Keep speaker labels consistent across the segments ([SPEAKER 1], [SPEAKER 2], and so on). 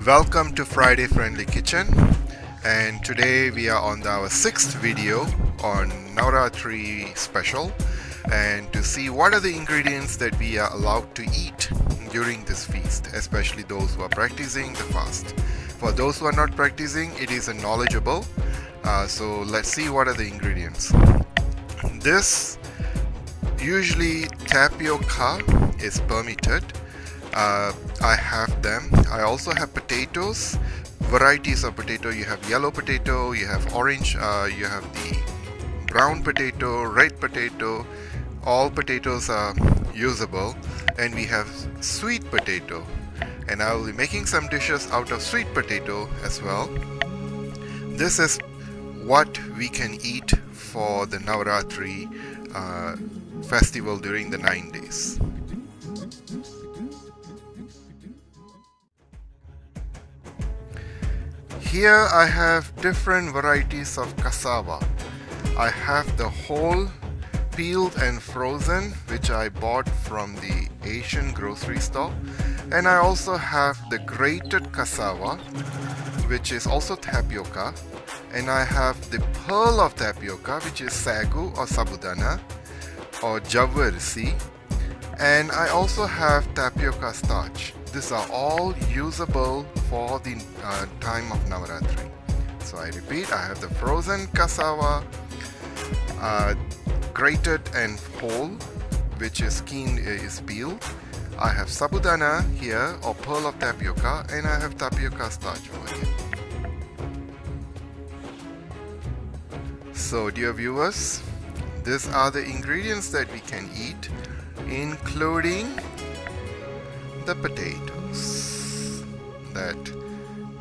[SPEAKER 1] Welcome to Friday Friendly Kitchen, and today we are on our 6th video on Navratri special, and to see what are the ingredients that we are allowed to eat during this feast, especially those who are practicing the fast. For those who are not practicing, it is a knowledgeable, so let's see what are the ingredients. This usually tapioca is permitted. I have them. I also have potatoes, varieties of potato. You have yellow potato, you have orange, you have the brown potato, red potato. All potatoes are usable, and we have sweet potato, and I will be making some dishes out of sweet potato as well. This is what we can eat for the Navratri festival during the 9 days. Here I have different varieties of cassava. I have the whole peeled and frozen, which I bought from the Asian grocery store, and I also have the grated cassava, which is also tapioca, and I have the pearl of tapioca, which is sagu or sabudana or jawarsi, and I also have tapioca starch. These are all usable for the time of Navratri. So I repeat, I have the frozen cassava, grated and whole, which is peeled. I have sabudana here, or pearl of tapioca, and I have tapioca starch over here. So dear viewers, these are the ingredients that we can eat, including the potatoes. That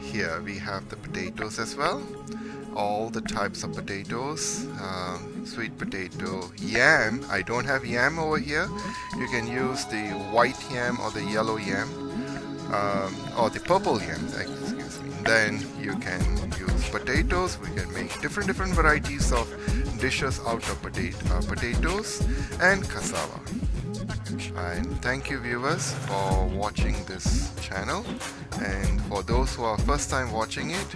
[SPEAKER 1] here we have the potatoes as well, all the types of potatoes, sweet potato, yam. I don't have yam over here. You can use the white yam or the yellow yam, or the purple yam, excuse me. Then you can use potatoes. We can make different varieties of dishes out of potatoes and cassava. And thank you viewers for watching this channel, and for those who are first time watching it,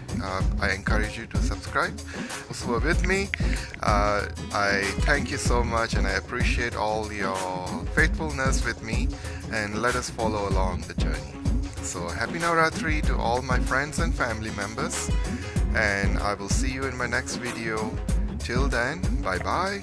[SPEAKER 1] I encourage you to subscribe. Those who are with me, I thank you so much, and I appreciate all your faithfulness with me, and let us follow along the journey. So happy Navratri to all my friends and family members, and I will see you in my next video. Till then, bye bye.